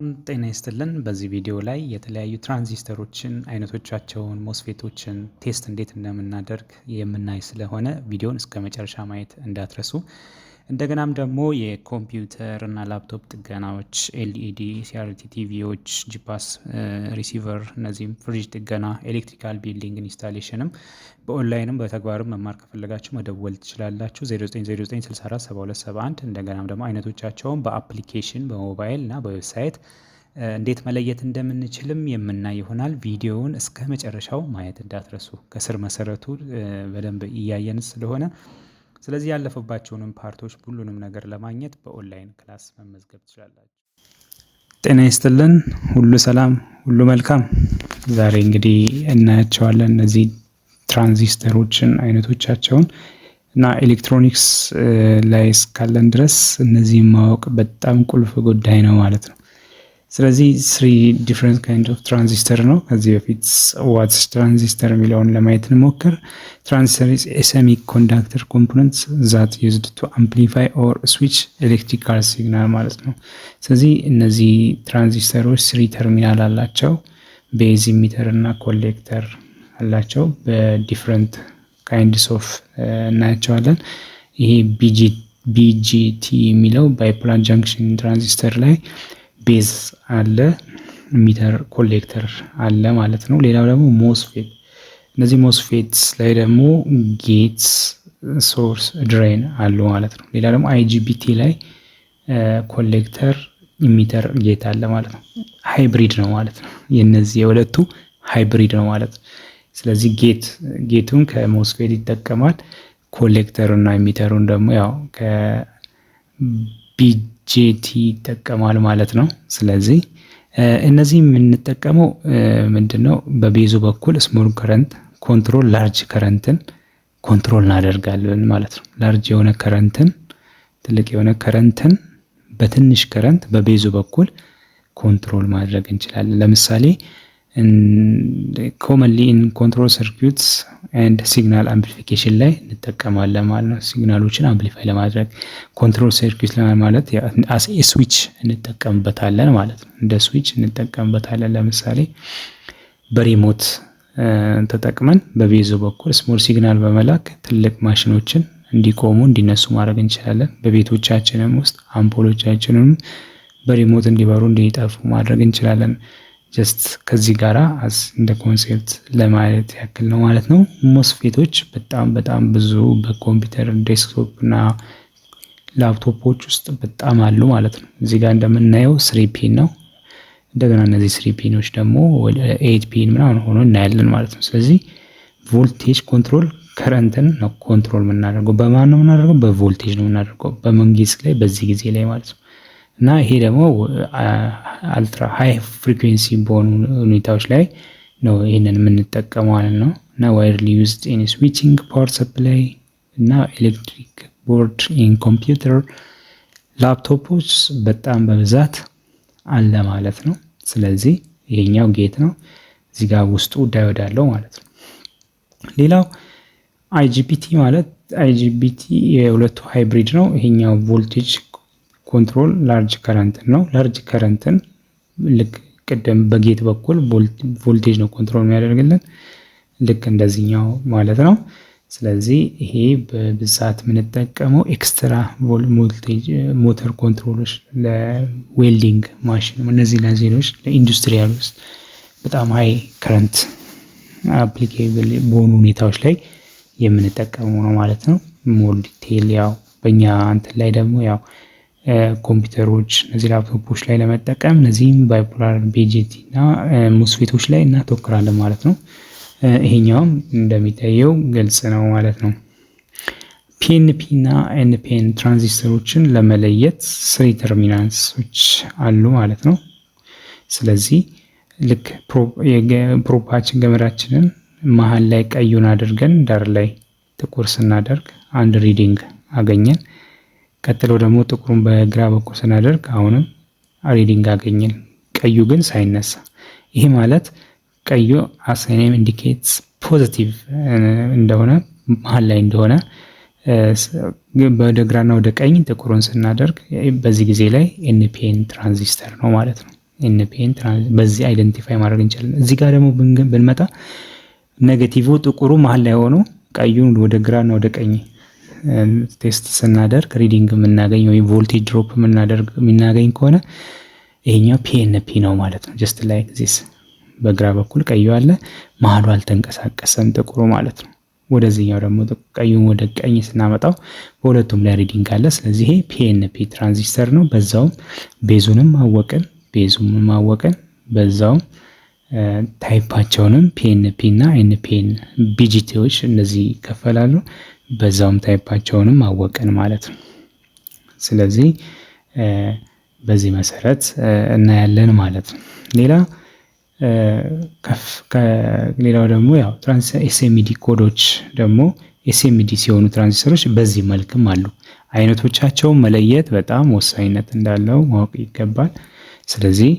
ጤና ይስጥልን በዚህ ቪዲዮ ላይ የተለያዩ ትራንዚስተሮችን አይነቶቻቸውን ሞስፌቶችን ቴስት እንዴት እንደምናደርግ የምናይ ስለሆነ ቪዲዮን እስከ መጨረሻ ማየት እንዳትረሱ። እንደገናም ደግሞ የኮምፒውተር እና ላፕቶፕ ጥገናዎች፣ ኤልኢዲ ሲአርቲ ቲቪዎች፣ ጂፓስ ሪሲቨር፣ እነዚህም ፍሪጅ ጥገና፣ ኤሌክትሪካል ቢልዲንግ ኢንስታሌሽንም በኦንላይንም በተግባርም መማር ከፈለጋችሁ መደወል ትችላላችሁ 0909647271። እንደገናም ደግሞ አይነቶቻቸውን በአፕሊኬሽን በሞባይል እና በዌብሳይት እንዴት መለየት እንደምንችልም የምናይ ይሆናል። ቪዲዮውን እስከ መጨረሻው ማየት እንዳትረሱ ከስር መሰረቱ በደንብ እያየን ስለሆነ። ስለዚህ ያለፈባቸውንም ፓርቶች ሁሉንም ነገር ለማግኘት በኦንላይን ክላስ መመዝገብ ትችላላችሁ። ጤና ይስጥልን፣ ሁሉ ሰላም፣ ሁሉ መልካም። ዛሬ እንግዲህ እናያቸዋለን እነዚህ ትራንዚስተሮችን አይነቶቻቸውን እና ኤሌክትሮኒክስ ላይ እስካለን ድረስ እነዚህን ማወቅ በጣም ቁልፍ ጉዳይ ነው ማለት ነው። ስለዚህ 3 ዲፍረንት ካይንድ ኦፍ ትራንዚስተር ነው። ከዚህ በፊት ዋትስ ትራንዚስተር የሚለውን ለማየት እንሞክር። ትራንዚስተር ኢዝ ኤ ሴሚ ኮንዳክተር ኮምፖነንት ዛት ዩዝድ ቱ አምፕሊፋይ ኦር ስዊች ኤሌክትሪካል ሲግናል ማለት ነው። ስለዚህ እነዚህ ትራንዚስተሮች 3 ተርሚናል አላቸው። ቤዝ ኢሚተር እና ኮሌክተር አላቸው። በዲፍረንት ካይንድስ ኦፍ እናያቸዋለን። ይሄ ቢጂቲ የሚለው ባይፖላር ጃንክሽን ትራንዚስተር ላይ ቤዝ አለ፣ ኢሚተር ኮሌክተር አለ ማለት ነው። ሌላው ደግሞ ሞስፌት፣ እነዚህ ሞስፌትስ ላይ ደግሞ ጌት፣ ሶርስ፣ ድሬን አሉ ማለት ነው። ሌላ ደግሞ አይጂቢቲ ላይ ኮሌክተር፣ ኢሚተር፣ ጌት አለ ማለት ነው። ሃይብሪድ ነው ማለት ነው። የነዚህ የሁለቱ ሃይብሪድ ነው ማለት ነው። ስለዚህ ጌቱን ከሞስፌት ይጠቀማል፣ ኮሌክተሩ እና ኢሚተሩን ደግሞ ያው ከቢጂቲ ይጠቀማል ማለት ነው። ስለዚህ እነዚህ የምንጠቀመው ምንድነው? በቤዙ በኩል ስሞል ከረንት ኮንትሮል ላርጅ ከረንትን ኮንትሮል እናደርጋለን ማለት ነው። ላርጅ የሆነ ከረንትን ትልቅ የሆነ ከረንትን በትንሽ ከረንት በቤዙ በኩል ኮንትሮል ማድረግ እንችላለን። ለምሳሌ commonly in control circuits and signal amplification ላይ እንጠቀማለን ማለት ነው። ሲግናሎችን አምፕሊፋይ ለማድረግ ኮንትሮል ሰርኪዩት ማለት as a switch እንጠቀምበታለን ማለት ነው። እንደ ስዊች እንጠቀምበታለን። ለምሳሌ በሪሞት ተጠቅመን በቤዙ በኩል ስሞል ሲግናል በመላክ ትልቅ ማሽኖችን እንዲቆሙ እንዲነሱ ማድረግ እንችላለን። በቤቶቻችንም ውስጥ አምፖሎቻችንን በሪሞት እንዲበሩ እንዲጠፉ ማድረግ እንችላለን። ጀስት ከዚህ ጋራ እንደ ኮንሴፕት ለማየት ያክል ነው ማለት ነው። ሞስፌቶች በጣም ብዙ በኮምፒውተር ዴስክቶፕ እና ላፕቶፖች ውስጥ በጣም አሉ ማለት ነው። እዚህ ጋር እንደምናየው 3 ፒን ነው። እንደገና እነዚህ 3 ፒኖች ደግሞ ወደ 8 ፒን ምናምን ሆኖ እናያለን ማለት ነው። ስለዚህ ቮልቴጅ ኮንትሮል ከረንትን ነው ኮንትሮል የምናደርገው። በማን ነው የምናደርገው? በቮልቴጅ ነው የምናደርገው፣ በመንጌዝ ላይ በዚህ ጊዜ ላይ ማለት ነው። እና ይሄ ደግሞ አልትራ ሃይ ፍሪኩዌንሲ በሆኑ ሁኔታዎች ላይ ነው ይሄንን የምንጠቀመው ማለት ነው። እና ዋይርሊ ዩዝድ ኢን ስዊቺንግ ፓወር ሰፕላይ እና ኤሌክትሪክ ቦርድ ኢን ኮምፒውተር ላፕቶፖች በጣም በብዛት አለ ማለት ነው። ስለዚህ ይሄኛው ጌት ነው። እዚህ ጋር ውስጡ ዳዮድ አለው ማለት ነው። ሌላው አይጂቢቲ ማለት አይጂቢቲ የሁለቱ ሃይብሪድ ነው። ይሄኛው ቮልቴጅ ኮንትሮል ላርጅ ከረንትን ነው። ላርጅ ከረንትን ልክ ቅድም በጌት በኩል ቮልቴጅ ነው ኮንትሮል የሚያደርግልን ልክ እንደዚህኛው ማለት ነው። ስለዚህ ይሄ በብዛት የምንጠቀመው ኤክስትራ ቮልቴጅ ሞተር ኮንትሮሎች ለዌልዲንግ ማሽን፣ እነዚህ ለዜሮች ለኢንዱስትሪያል ውስጥ በጣም ሃይ ከረንት አፕሊኬብል በሆኑ ሁኔታዎች ላይ የምንጠቀመው ነው ማለት ነው። ሞር ዲቴል ያው በእኛ እንትን ላይ ደግሞ ያው ኮምፒውተሮች እነዚህ ላፕቶፖች ላይ ለመጠቀም እነዚህም ባይፖላር ቢጂቲ እና ሞስፌቶች ላይ እናተኩራለን ማለት ነው። ይሄኛውም እንደሚታየው ግልጽ ነው ማለት ነው። ፒኤንፒ እና ኤንፒኤን ትራንዚስተሮችን ለመለየት 3 ተርሚናልሶች አሉ ማለት ነው። ስለዚህ ልክ ፕሮፓችን ገመዳችንን መሀል ላይ ቀዩን አድርገን ዳር ላይ ጥቁር ስናደርግ አንድ ሪዲንግ አገኘን። ቀጥሎ ደግሞ ጥቁሩን በግራ በኩል ስናደርግ አሁንም ሪዲንግ አገኘን፣ ቀዩ ግን ሳይነሳ። ይሄ ማለት ቀዩ as a name indicates ፖዚቲቭ እንደሆነ መሀል ላይ እንደሆነ ወደ ግራና ወደ ቀኝ ጥቁሩን ስናደርግ በዚህ ጊዜ ላይ ኤንፒኤን ትራንዚስተር ነው ማለት ነው። ኤንፒኤን በዚህ አይደንቲፋይ ማድረግ እንችላለን። እዚህ ጋር ደግሞ ብንመጣ ኔጌቲቭ ጥቁሩ መሀል ላይ ሆኖ ቀዩን ወደ ግራና ወደ ቀኝ ቴስት ስናደርግ ሪዲንግ የምናገኝ ወይ ቮልቴጅ ድሮፕ የምናገኝ ከሆነ ይሄኛው ፒኤንፒ ነው ማለት ነው። ጀስት ላይክ ዚስ በግራ በኩል ቀዩ አለ፣ መሀሉ አልተንቀሳቀሰም ጥቁሩ ማለት ነው። ወደዚህኛው ደግሞ ቀዩን ወደ ቀኝ ስናመጣው በሁለቱም ላይ ሪዲንግ አለ። ስለዚህ ይሄ ፒኤንፒ ትራንዚስተር ነው። በዛውም ቤዙንም ማወቅን በዛውም ታይፓቸውንም ፒኤንፒ እና ኤንፒኤን ቢጂቲዎች እነዚህ ይከፈላሉ። በዛውም ታይፓቸውንም አወቅን ማለት ነው። ስለዚህ በዚህ መሰረት እናያለን ማለት ነው። ሌላው ደግሞ ያው ኤስኤምዲ ኮዶች ደግሞ ኤስኤምዲ ሲሆኑ ትራንዚስተሮች በዚህ መልክም አሉ። አይነቶቻቸውን መለየት በጣም ወሳኝነት እንዳለው ማወቅ ይገባል። ስለዚህ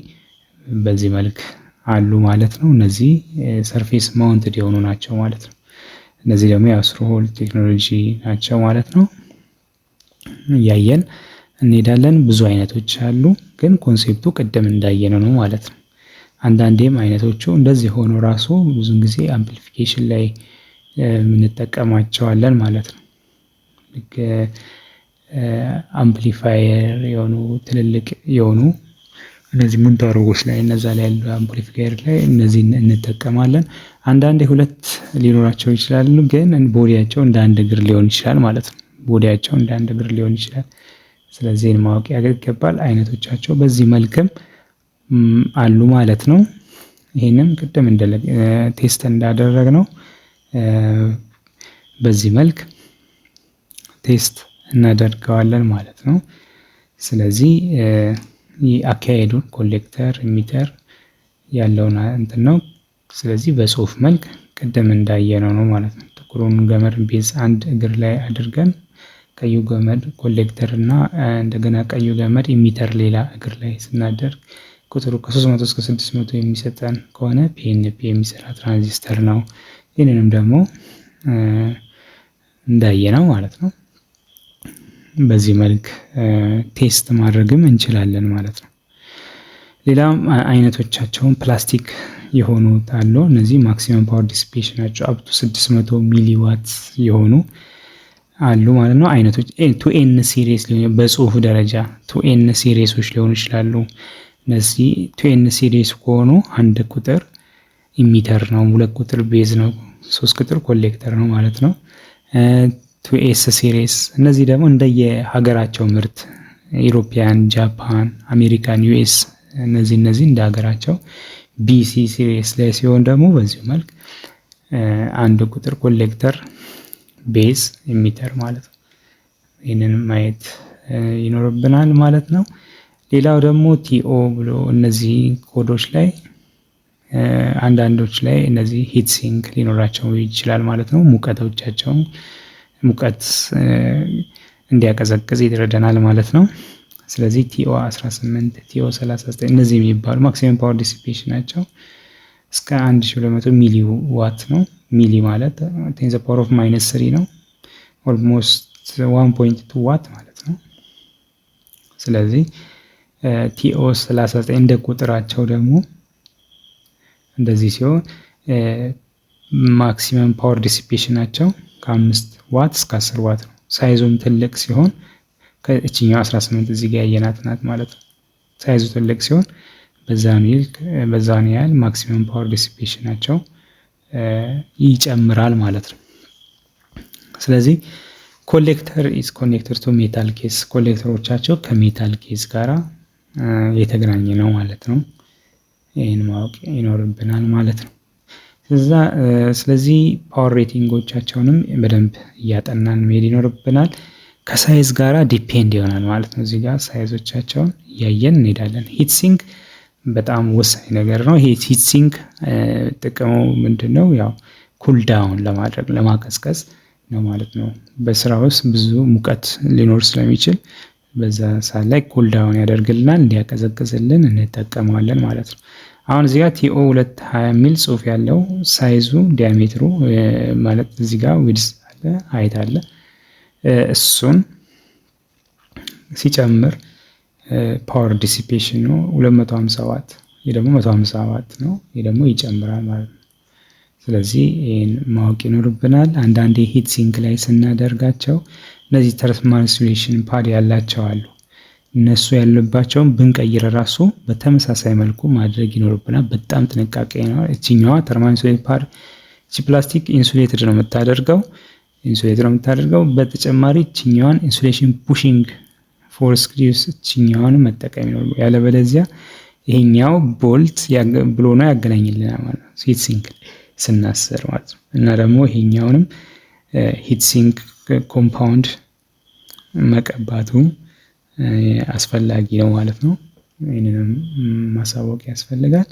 በዚህ መልክ አሉ ማለት ነው። እነዚህ ሰርፌስ ማውንትድ የሆኑ ናቸው ማለት ነው። እነዚህ ደግሞ የአስሩ ሆል ቴክኖሎጂ ናቸው ማለት ነው። እያየን እንሄዳለን። ብዙ አይነቶች አሉ፣ ግን ኮንሴፕቱ ቅድም እንዳየነው ነው ማለት ነው። አንዳንዴም አይነቶቹ እንደዚህ ሆኖ ራሱ ብዙን ጊዜ አምፕሊፊኬሽን ላይ የምንጠቀማቸዋለን ማለት ነው። ልክ አምፕሊፋየር የሆኑ ትልልቅ የሆኑ እነዚህ ሙንታሮች ላይ እነዛ ላይ ያሉ አምፕሊፋየር ላይ እነዚህ እንጠቀማለን። አንዳንዴ ሁለት ሊኖራቸው ይችላሉ፣ ግን ቦዲያቸው እንደ አንድ እግር ሊሆን ይችላል ማለት ነው። ቦዲያቸው እንደ አንድ እግር ሊሆን ይችላል። ስለዚህ ማወቅ ይገባል። አይነቶቻቸው በዚህ መልክም አሉ ማለት ነው። ይሄንም ቅድም ቴስት እንዳደረግነው በዚህ መልክ ቴስት እናደርገዋለን ማለት ነው። ስለዚህ አካሄዱን ኮሌክተር ኢሚተር ያለውን እንትን ነው። ስለዚህ በጽሁፍ መልክ ቅድም እንዳየነው ነው ማለት ነው። ጥቁሩን ገመድ ቤዝ አንድ እግር ላይ አድርገን ቀዩ ገመድ ኮሌክተር እና እንደገና ቀዩ ገመድ ኢሚተር ሌላ እግር ላይ ስናደርግ ቁጥሩ ከ300 እስከ 600 የሚሰጠን ከሆነ ፒኤንፒ የሚሰራ ትራንዚስተር ነው። ይህንንም ደግሞ እንዳየነው ማለት ነው በዚህ መልክ ቴስት ማድረግም እንችላለን ማለት ነው። ሌላም አይነቶቻቸውን ፕላስቲክ የሆኑት አሉ። እነዚህ ማክሲመም ፓወር ዲሲፔሽን ናቸው። አፕ ቱ 600 ሚሊ ዋት የሆኑ አሉ ማለት ነው። አይነቶች ቱኤን ሲሪስ ሊሆን በጽሁፍ ደረጃ ቱኤን ሲሪሶች ሊሆኑ ይችላሉ። እነዚህ ቱኤን ሲሪስ ከሆኑ አንድ ቁጥር ኢሚተር ነው፣ ሁለት ቁጥር ቤዝ ነው፣ ሶስት ቁጥር ኮሌክተር ነው ማለት ነው። ቱኤስ ሲሪስ እነዚህ ደግሞ እንደየ ሀገራቸው ምርት ኢሮፒያን፣ ጃፓን፣ አሜሪካን፣ ዩኤስ እነዚህ እንደ ሀገራቸው። ቢሲ ሲሪስ ላይ ሲሆን ደግሞ በዚሁ መልክ አንድ ቁጥር ኮሌክተር ቤዝ ኢሚተር ማለት ነው። ይህንን ማየት ይኖርብናል ማለት ነው። ሌላው ደግሞ ቲኦ ብሎ እነዚህ ኮዶች ላይ አንዳንዶች ላይ እነዚህ ሂት ሲንክ ሊኖራቸው ይችላል ማለት ነው። ሙቀቶቻቸው ሙቀት እንዲያቀዘቅዝ ይረዳናል ማለት ነው። ስለዚህ ቲኦ 18 ቲኦ 39 እነዚህ የሚባሉ ማክሲመም ፓወር ዲሲፔሽን ናቸው። እስከ 1200 ሚሊ ዋት ነው። ሚሊ ማለት 10 ፓወር ኦፍ -3 ነው። ኦልሞስት 1.2 ዋት ማለት ነው። ስለዚህ ቲኦ 39 እንደ ቁጥራቸው ደግሞ እንደዚህ ሲሆን ማክሲመም ፓወር ዲሲፔሽን ናቸው ከ5 ዋት እስከ 10 ዋት ነው። ሳይዙም ትልቅ ሲሆን ከእችኛው 18 እዚህ ጋር ያየናት ናት ማለት ነው። ሳይዙ ትልቅ ሲሆን በዛን ያህል ማክሲመም ፓወር ዲሲፔሽን ናቸው ይጨምራል ማለት ነው። ስለዚህ ኮሌክተር ኢዝ ኮኔክተድ ቱ ሜታል ኬስ ኮሌክተሮቻቸው ከሜታል ኬስ ጋራ የተገናኘ ነው ማለት ነው። ይህን ማወቅ ይኖርብናል ማለት ነው። ስለዚህ ፓወር ሬቲንጎቻቸውንም በደንብ እያጠናን መሄድ ይኖርብናል። ከሳይዝ ጋራ ዲፔንድ ይሆናል ማለት ነው። እዚህ ጋር ሳይዞቻቸውን እያየን እንሄዳለን። ሂት ሲንክ በጣም ወሳኝ ነገር ነው። ይሄ ሂት ሲንክ ጥቅሙ ምንድነው? ያው ኩል ዳውን ለማድረግ ለማቀዝቀዝ ነው ማለት ነው። በስራ ውስጥ ብዙ ሙቀት ሊኖር ስለሚችል በዛ ሰዓት ላይ ኩል ዳውን ያደርግልናል፣ እንዲያቀዘቅዝልን እንጠቀመዋለን ማለት ነው። አሁን እዚህ ጋር ቲኦ 220 የሚል ጽሁፍ ያለው ሳይዙ ዲያሜትሩ ማለት እዚህ ጋር ዊድዝ አለ ሃይት አለ። እሱን ሲጨምር ፓወር ዲሲፔሽኑ 250 ዋት ይሄ ደግሞ 150 ዋት ነው። ይሄ ደግሞ ይጨምራል ማለት ነው። ስለዚህ ይሄን ማወቅ ይኖርብናል። አንዳንዴ ሂት ሲንክ ላይ ስናደርጋቸው እነዚህ ተርማል ኢንሱሌሽን ፓድ ያላቸው አሉ። እነሱ ያለባቸውን ብንቀይር ራሱ በተመሳሳይ መልኩ ማድረግ ይኖርብናል። በጣም ጥንቃቄ ነው። እቺኛዋ ተርማል ኢንሱሌሽን ፓድ እቺ ፕላስቲክ ኢንሱሌትድ ነው የምታደርገው በተጨማሪ እቺኛዋን ኢንሱሌሽን ፑሺንግ ፎር ስክሪውስ እቺኛዋን መጠቀም ነው። ያለበለዚያ ይሄኛው ቦልት ብሎ ነው ያገናኝልናል ማለት ነው ሂት ሲንክ ስናሰር ማለት ነው። እና ደግሞ ይሄኛውንም ሂት ሲንክ ኮምፓውንድ መቀባቱ አስፈላጊ ነው ማለት ነው። ይሄንንም ማሳወቅ ያስፈልጋል።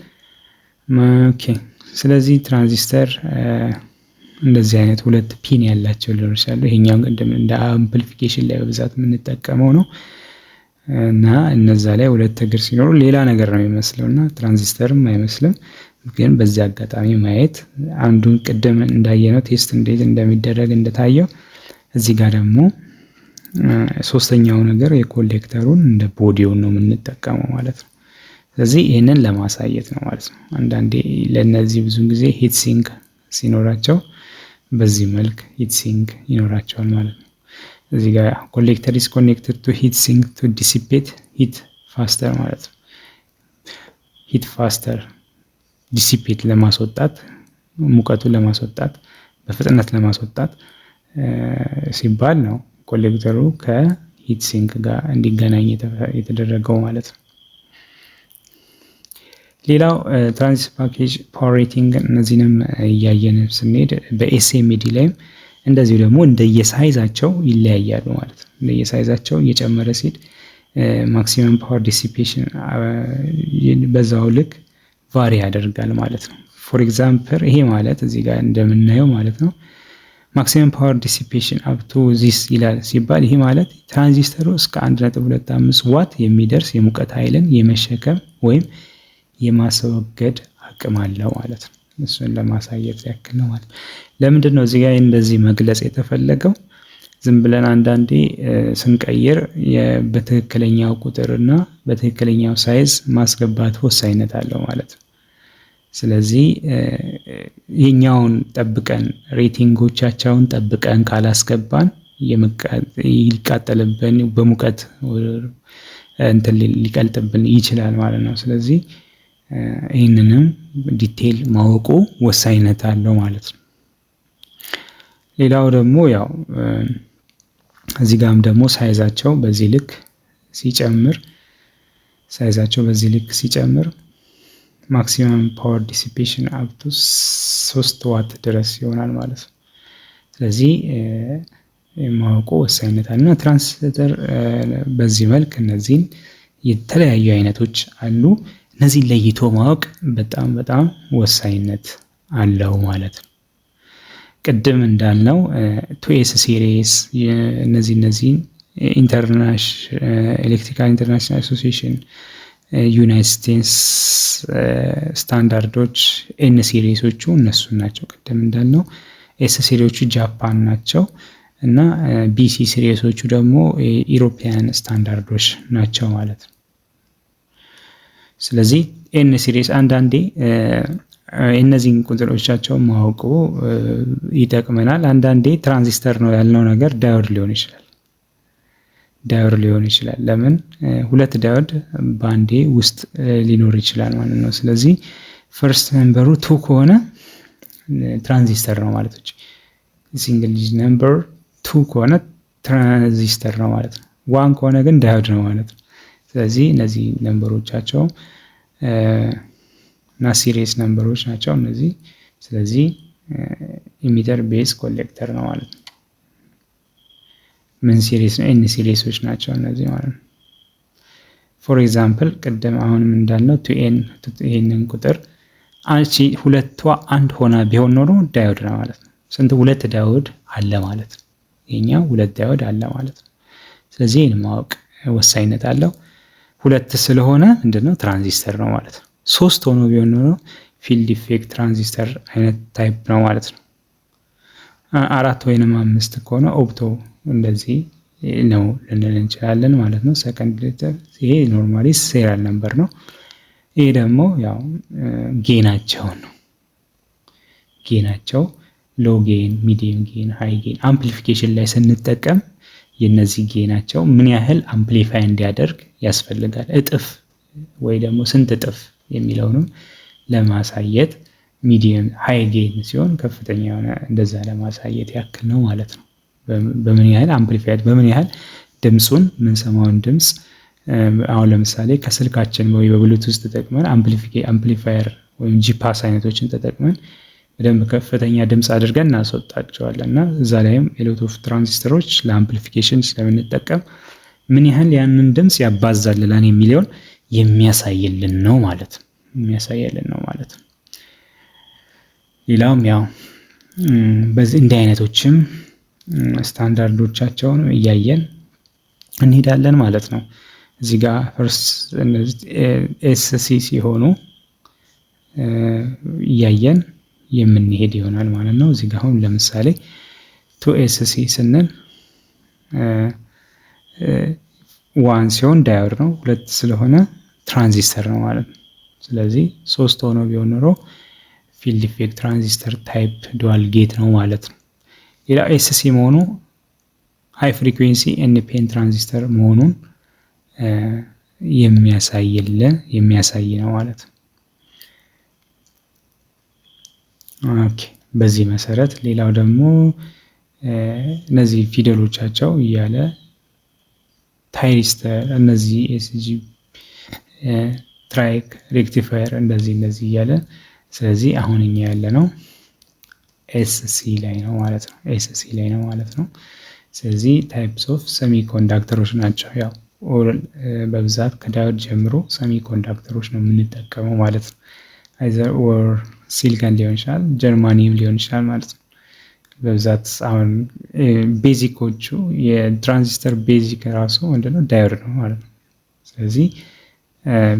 ኦኬ። ስለዚህ ትራንዚስተር እንደዚህ አይነት ሁለት ፒን ያላቸው ሊሆን ይችላል። ይሄኛው እንደ አምፕሊፊኬሽን ላይ በብዛት የምንጠቀመው ነው እና እነዛ ላይ ሁለት እግር ሲኖሩ ሌላ ነገር ነው የሚመስለውና ትራንዚስተርም አይመስልም። ግን በዚህ አጋጣሚ ማየት አንዱን ቅድም እንዳየነው ቴስት እንዴት እንደሚደረግ እንደታየው እዚህ ጋር ደግሞ ሶስተኛው ነገር የኮሌክተሩን እንደ ቦዲውን ነው የምንጠቀመው ማለት ነው። ስለዚህ ይሄንን ለማሳየት ነው ማለት ነው። አንዳንዴ ለነዚህ ብዙ ጊዜ ሂት ሲንክ ሲኖራቸው በዚህ መልክ ሂት ሲንክ ይኖራቸዋል ማለት ነው። እዚህ ጋር ኮሌክተር is connected to heat sink to dissipate heat faster ማለት ነው። ሂት ፋስተር ዲሲፔት ለማስወጣት ሙቀቱን ለማስወጣት በፍጥነት ለማስወጣት ሲባል ነው ኮሌክተሩ ከሂት ሲንክ ጋር እንዲገናኝ የተደረገው ማለት ነው። ሌላው ትራንዚስተር ፓኬጅ ፓወር ሬቲንግ እነዚህንም እያየን ስንሄድ በኤስኤምዲ ላይም እንደዚሁ ደግሞ እንደየሳይዛቸው ይለያያሉ ማለት ነው። እንደየሳይዛቸው እየጨመረ ሲሄድ ማክሲመም ፓወር ዲሲፔሽን በዛው ልክ ቫሪ ያደርጋል ማለት ነው። ፎር ኤግዛምፕል ይሄ ማለት እዚህ ጋር እንደምናየው ማለት ነው ማክሲመም ፓወር ዲሲፔሽን አፕ ቱ ዚስ ይላል ሲባል ይሄ ማለት ትራንዚስተሩ እስከ 1.25 ዋት የሚደርስ የሙቀት ኃይልን የመሸከም ወይም የማስወገድ አቅም አለው ማለት ነው። እሱን ለማሳየት ያክል ነው ማለት ነው። ለምንድን ነው እዚህ ጋር እንደዚህ መግለጽ የተፈለገው? ዝም ብለን አንዳንዴ ስንቀይር በትክክለኛው ቁጥርና በትክክለኛው ሳይዝ ማስገባት ወሳኝነት አለው ማለት ነው። ስለዚህ የኛውን ጠብቀን ሬቲንጎቻቸውን ጠብቀን ካላስገባን ይቃጠልብን በሙቀት እንትን ሊቀልጥብን ይችላል ማለት ነው። ስለዚህ ይህንንም ዲቴል ማወቁ ወሳኝነት አለው ማለት ነው። ሌላው ደግሞ ያው እዚህ ጋርም ደግሞ ሳይዛቸው በዚህ ልክ ሲጨምር ማክሲመም ፓወር ዲሲፔሽን አፕ ቱ 3 ዋት ድረስ ይሆናል ማለት ነው። ስለዚህ ማወቁ ወሳኝነት አለና ትራንዚስተር በዚህ መልክ እነዚህን የተለያዩ አይነቶች አሉ። እነዚህን ለይቶ ማወቅ በጣም ወሳኝነት አለው ማለት ነው። ቅድም እንዳልነው 2S ሲሪስ እነዚህን ኤሌክትሪካል ኢንተርናሽናል አሶሲዬሽን ዩናይትድ ስቴትስ ስታንዳርዶች ኤን ሲሪሶቹ እነሱ ናቸው። ቅድም እንዳልነው ኤስ ሲሪሶቹ ጃፓን ናቸው እና ቢሲ ሲሪሶቹ ደግሞ ኢሮፒያን ስታንዳርዶች ናቸው ማለት ነው። ስለዚህ ኤን ሲሪስ አንዳንዴ እነዚህን ቁጥሮቻቸውን ማወቁ ይጠቅመናል። አንዳንዴ ትራንዚስተር ነው ያልነው ነገር ዳዮድ ሊሆን ይችላል። ለምን ሁለት ዳዮድ በአንዴ ውስጥ ሊኖር ይችላል ማለት ነው። ስለዚህ ፈርስት ነምበሩ 2 ከሆነ ትራንዚስተር ነው ማለት ነው። ሲንግል ዲጂት ነምበር 2 ከሆነ ትራንዚስተር ነው ማለት ነው። 1 ከሆነ ግን ዳዮድ ነው ማለት ነው። ስለዚህ እነዚህ ነምበሮቻቸው እና ሲሪስ ነምበሮች ናቸው እነዚህ። ስለዚህ ኢሚተር ቤዝ ኮሌክተር ነው ማለት ነው። ምን ሲሪስ ነው? ኤን ሲሪሶች ናቸው እነዚህ ማለት ነው። ፎር ኤግዛምፕል ቅድም አሁንም እንዳልነው 2n ይሄንን ቁጥር ሁለቷ አንድ ሆና ቢሆን ኖሮ ዳዮድ ነው ማለት ነው። ስንት? 2 ዳዮድ አለ ማለት ነው። ይሄኛው 2 ዳዮድ አለ ማለት ነው። ስለዚህ ይሄን ማወቅ ወሳኝነት አለው። 2 ስለሆነ ምንድነው ትራንዚስተር ነው ማለት ነው። 3 ሆኖ ቢሆን ኖሮ ፊልድ ኢፌክት ትራንዚስተር አይነት ታይፕ ነው ማለት ነው። 4 ወይንም 5 ከሆነ ኦፕቶ እንደዚህ ነው ልንል እንችላለን ማለት ነው። ሰከንድ ሌተር ይሄ ኖርማሊ ሴሪያል ነምበር ነው። ይሄ ደግሞ ያው ጌናቸው ነው። ጌናቸው ሎ ጌን፣ ሚዲየም ጌን፣ ሃይ ጌን አምፕሊፊኬሽን ላይ ስንጠቀም የነዚህ ጌናቸው ምን ያህል አምፕሊፋይ እንዲያደርግ ያስፈልጋል፣ እጥፍ ወይ ደግሞ ስንት እጥፍ የሚለውንም ለማሳየት ሚዲየም ሃይ ጌን ሲሆን ከፍተኛ የሆነ እንደዛ ለማሳየት ያክል ነው ማለት ነው። በምን ያህል አምፕሊፋይ በምን ያህል ድምጹን የምንሰማውን ድምጽ አሁን ለምሳሌ ከስልካችን ወይ በብሉቱዝ ተጠቅመን አምፕሊፋየር ወይም ጂፓስ አይነቶችን ተጠቅመን በደንብ ከፍተኛ ድምጽ አድርገን እናስወጣቸዋለን እና እዛ ላይም ኤሎት ኦፍ ትራንዚስተሮች ለአምፕሊፊኬሽን ስለምንጠቀም ምን ያህል ያንን ድምጽ ያባዛልላን የሚለውን የሚያሳይልን ነው ማለት ነው። ሌላውም ያው በዚህ እንዲህ አይነቶችም ስታንዳርዶቻቸውን እያየን እንሄዳለን ማለት ነው። እዚህ ጋር ፈርስት ኤስሲ ሲሆኑ እያየን የምንሄድ ይሆናል ማለት ነው። እዚህ ጋር አሁን ለምሳሌ 2ኤስሲ ስንል 1 ሲሆን ዳዮድ ነው፣ 2 ስለሆነ ትራንዚስተር ነው ማለት ነው። ስለዚህ 3 ሆኖ ቢሆን ኖሮ ፊልድ ኢፌክት ትራንዚስተር ታይፕ ዱዋል ጌት ነው ማለት ነው። ሌላ ኤስሲ መሆኑ ሃይ ፍሪኩዌንሲ ኤንፒኤን ትራንዚስተር መሆኑን የሚያሳይ ነው ማለት ነው። ኦኬ በዚህ መሰረት ሌላው ደግሞ እነዚህ ፊደሎቻቸው እያለ ታይሪስተር፣ እነዚህ ኤስጂ፣ ትራይክ፣ ሬክቲፋየር እንደዚህ እያለ ስለዚህ አሁን እኛ ያለ ነው ኤስሲ ላይ ነው ማለት ነው። ስለዚህ ታይፕስ ኦፍ ሰሚ ኮንዳክተሮች ናቸው። ያው በብዛት ከዳዮድ ጀምሮ ሰሚ ኮንዳክተሮች ነው የምንጠቀመው ማለት ነው። አይዘር ኦር ሲሊከን ሊሆን ይችላል፣ ጀርማኒየም ሊሆን ይችላል ማለት ነው። በብዛት አሁን ቤዚኮቹ የትራንዚስተር ቤዚክ ራሱ ምንድነው ዳዮድ ነው ማለት ነው። ስለዚህ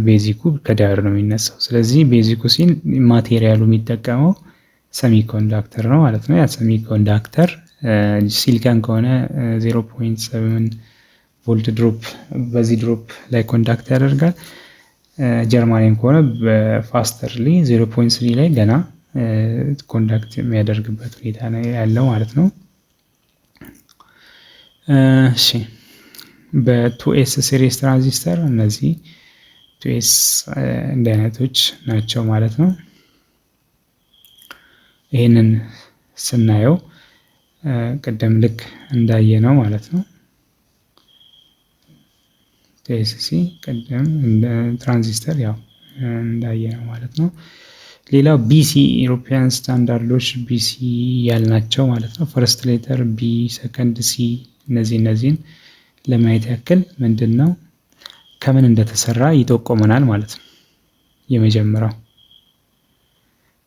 ቤዚኩ ከዳዮድ ነው የሚነሳው። ስለዚህ ቤዚኩ ሲል ማቴሪያሉ የሚጠቀመው ሰሚ ኮንዳክተር ነው ማለት ነው። ያ ሰሚ ኮንዳክተር ሲሊከን ከሆነ 0.7 ቮልት ድሮፕ በዚህ ድሮፕ ላይ ኮንዳክት ያደርጋል። ጀርማኒየም ከሆነ በፋስተርሊ 0.3 ላይ ገና ኮንዳክት የሚያደርግበት ሁኔታ ነው ያለው ማለት ነው። እሺ በ2ኤስ ሲሪስ ትራንዚስተር እነዚህ 2ኤስ እንደ አይነቶች ናቸው ማለት ነው። ይህንን ስናየው ቅድም ልክ እንዳየ ነው ማለት ነው። ቲኤስሲ ቅድም እንደ ትራንዚስተር ያው እንዳየ ነው ማለት ነው። ሌላው ቢሲ ኢሮፒያን ስታንዳርዶች ቢሲ ያልናቸው ማለት ነው። ፈርስት ሌተር ቢ፣ ሰከንድ ሲ እነዚህን ለማየት ያክል ምንድነው ከምን እንደተሰራ ይጠቆመናል ማለት ነው የመጀመሪያው።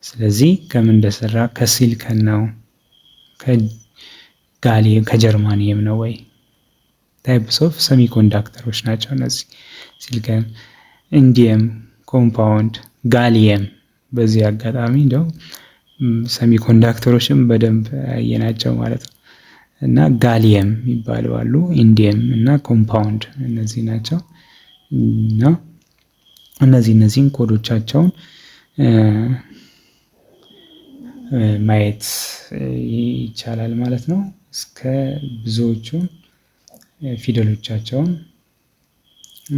ስለዚህ ከምን እንደተሰራ ከሲሊከን ነው ከጋሊየም ከጀርማኒየም ነው ወይ? ታይፕስ ኦፍ ሰሚ ኮንዳክተሮች ናቸው እነዚህ ሲሊከን፣ ኢንዲየም፣ ኮምፓውንድ፣ ጋሊየም። በዚህ አጋጣሚ እንደው ሰሚ ኮንዳክተሮችም በደንብ ያየናቸው ማለት ነው። እና ጋሊየም ይባላሉ አሉ፣ ኢንዲየም እና ኮምፓውንድ እነዚህ ናቸው። እና እነዚህን ኮዶቻቸውን ማየት ይቻላል ማለት ነው። እስከ ብዙዎቹ ፊደሎቻቸውን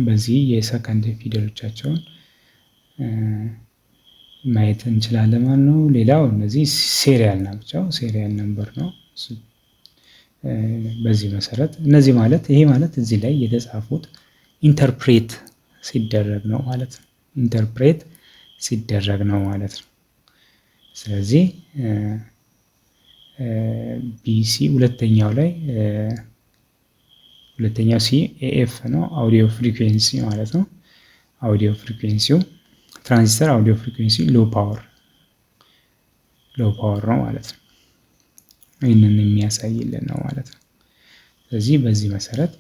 በዚህ የሰከንድ ፊደሎቻቸውን ማየት እንችላለን ማለት ነው። ሌላው እነዚህ ሴሪያል ናቸው፣ ሴሪያል ነምበር ነው። በዚህ መሰረት እነዚህ ማለት ይሄ ማለት እዚህ ላይ የተጻፉት ኢንተርፕሬት ሲደረግ ነው ማለት ነው። ኢንተርፕሬት ሲደረግ ነው ማለት ነው። ስለዚህ ቢሲ ሁለተኛው ሲ ኤኤፍ ነው፣ አውዲዮ ፍሪኩዌንሲ ማለት ነው። አውዲዮ ፍሪኩዌንሲው ትራንዚስተር አውዲዮ ፍሪኩዌንሲ ሎ ፓወር ነው ማለት ነው። ይህንን የሚያሳይልን ነው ማለት ነው። ስለዚህ በዚህ መሰረት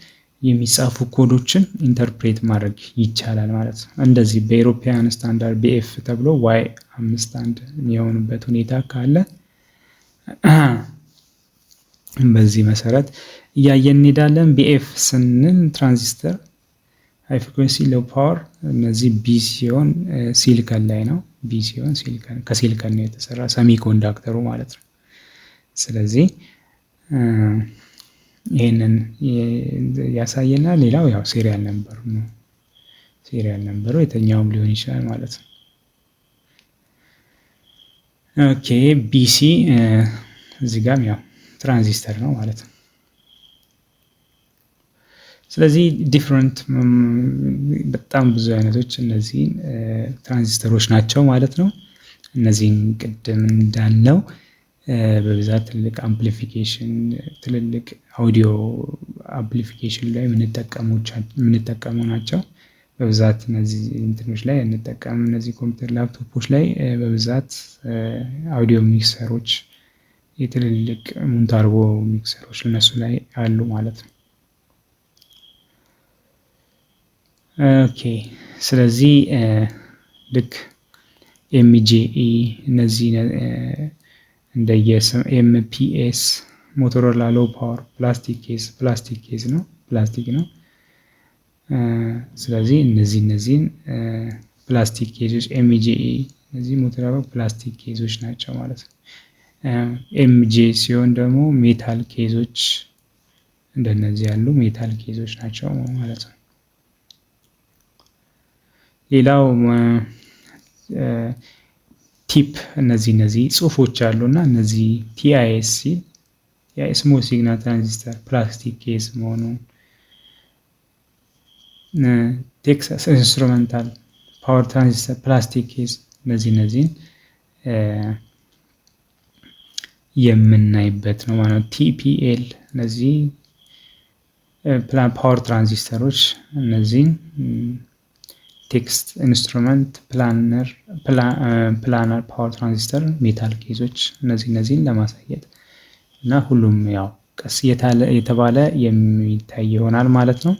የሚጻፉ ኮዶችን ኢንተርፕሬት ማድረግ ይቻላል ማለት ነው። እንደዚህ በኢሮፒያን ስታንዳርድ ቢኤፍ ተብሎ ዋይ 5 የሚሆንበት ሁኔታ ካለ በዚህ መሰረት እያየን እንሄዳለን። ቢኤፍ ስንል ትራንዚስተር ሃይ ፍሪኩዌንሲ ሎው ፓወር እነዚህ ቢ ሲሆን ሲሊከን ላይ ነው። ቢ ሲሆን ሲሊከን ከሲሊከን ነው የተሰራ ሰሚ ኮንዳክተሩ ማለት ነው። ስለዚህ ይሄንን ያሳየናል። ሌላው ያው ሲሪያል ነምበር ነው። ሲሪያል ነምበሩ የተኛውም ሊሆን ይችላል ማለት ነው። ኦኬ ቢሲ እዚህ ጋርም ያው ትራንዚስተር ነው ማለት ነው። ስለዚህ ዲፍረንት በጣም ብዙ አይነቶች እነዚህ ትራንዚስተሮች ናቸው ማለት ነው። እነዚህን ቅድም እንዳልነው በብዛት ትልቅ አምፕሊፊኬሽን ትልልቅ አውዲዮ አምፕሊፊኬሽን ላይ የምንጠቀሙ ናቸው። በብዛት እነዚህ እንትኖች ላይ እንጠቀም እነዚህ ኮምፒውተር ላፕቶፖች ላይ በብዛት አውዲዮ ሚክሰሮች የትልልቅ ሙንታርቦ ሚክሰሮች እነሱ ላይ አሉ ማለት ነው። ኦኬ ስለዚህ ልክ ኤምጂኢ እነዚህ እንደየስም ኤምፒኤስ ሞቶሮላ ሎው ፓወር ፕላስቲክ ኬዝ ነው ፕላስቲክ ነው። ስለዚህ እነዚህን ፕላስቲክ ኬዞች ኤምጂኢ እነዚህ ሞቶሮላ ፕላስቲክ ኬዞች ናቸው ማለት ነው። ኤምጄ ሲሆን ደግሞ ሜታል ኬዞች እንደነዚህ ያሉ ሜታል ኬዞች ናቸው ማለት ነው። ሌላው ቲፕ እነዚህ ጽሁፎች አሉና እነዚህ ቲአይኤስ ሲል ስሞል ሲግናል ትራንዚስተር ፕላስቲክ ኬዝ መሆኑን ቴክሳስ ኢንስትሩመንታል ፓወር ትራንዚስተር ፕላስቲክ ኬዝ እነዚህን የምናይበት ነው ማለት ነው። ቲፒኤል እነዚህ ፓወር ትራንዚስተሮች እነዚህን ቴክስት ኢንስትሩመንት ፕላነር ፓወር ትራንዚስተር ሜታል ኬዞች እነዚህን ለማሳየት እና ሁሉም ያው ቀስ የተባለ የሚታይ ይሆናል ማለት ነው።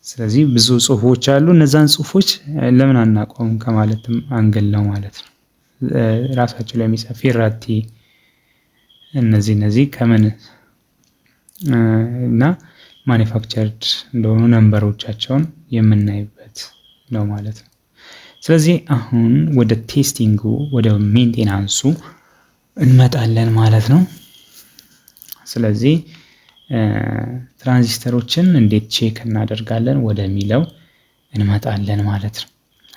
ስለዚህ ብዙ ጽሁፎች አሉ። እነዛን ጽሁፎች ለምን አናቆም ከማለትም አንግል ነው ማለት ነው። ራሳቸው ላይ የሚጻፍ ፌራቲ እነዚህ ከምን እና ማኒፋክቸርድ እንደሆኑ ነምበሮቻቸውን የምናይበት ነው ማለት ነው። ስለዚህ አሁን ወደ ቴስቲንጉ ወደ ሜንቴናንሱ እንመጣለን ማለት ነው። ስለዚህ ትራንዚስተሮችን እንዴት ቼክ እናደርጋለን ወደሚለው እንመጣለን ማለት ነው።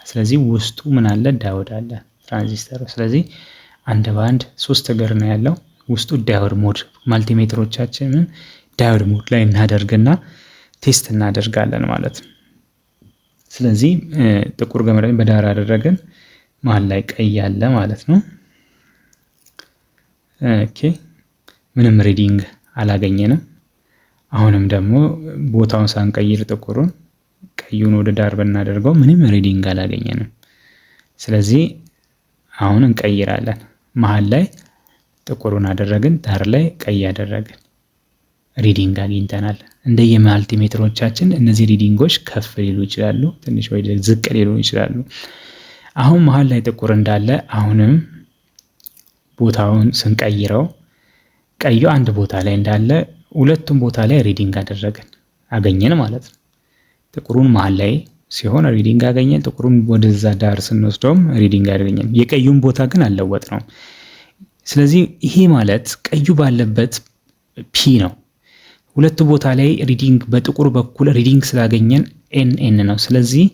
ስለዚህ ውስጡ ምን አለ? ዳዮድ አለ ትራንዚስተሩ። ስለዚህ አንድ በአንድ 3 እግር ነው ያለው። ውስጡ ዳዮድ ሞድ ማልቲሜትሮቻችንን ዳዮድ ሞድ ላይ እናደርግና ቴስት እናደርጋለን ማለት ነው። ስለዚህ ጥቁር ገመድ በዳር አደረግን፣ መሀል ላይ ቀይ አለ ማለት ነው። ኦኬ ምንም ሪዲንግ አላገኘንም። አሁንም ደግሞ ቦታውን ሳንቀይር ጥቁሩን ቀዩን ወደ ዳር ብናደርገው ምንም ሪዲንግ አላገኘንም። ስለዚህ አሁን እንቀይራለን። መሀል ላይ ጥቁሩን አደረግን፣ ዳር ላይ ቀይ አደረግን፣ ሪዲንግ አግኝተናል። እንደየማልቲሜትሮቻችን እነዚህ ሪዲንጎች ከፍ ሊሉ ይችላሉ፣ ትንሽ ወይ ዝቅ ሊሉ ይችላሉ። አሁን መሀል ላይ ጥቁር እንዳለ አሁንም ቦታውን ስንቀይረው ቀዩ አንድ ቦታ ላይ እንዳለ ሁለቱም ቦታ ላይ ሪዲንግ አገኘን ማለት ነው። ጥቁሩን መሀል ላይ ሲሆን ሪዲንግ አገኘን፣ ጥቁሩን ወደዛ ዳር ስንወስደውም ሪዲንግ አገኘን። የቀዩን ቦታ ግን አልለወጥነውም። ስለዚህ ይሄ ማለት ቀዩ ባለበት ፒ ነው። ሁለቱ ቦታ ላይ ሪዲንግ በጥቁር በኩል ሪዲንግ ስላገኘን ኤን ነው። ስለዚህ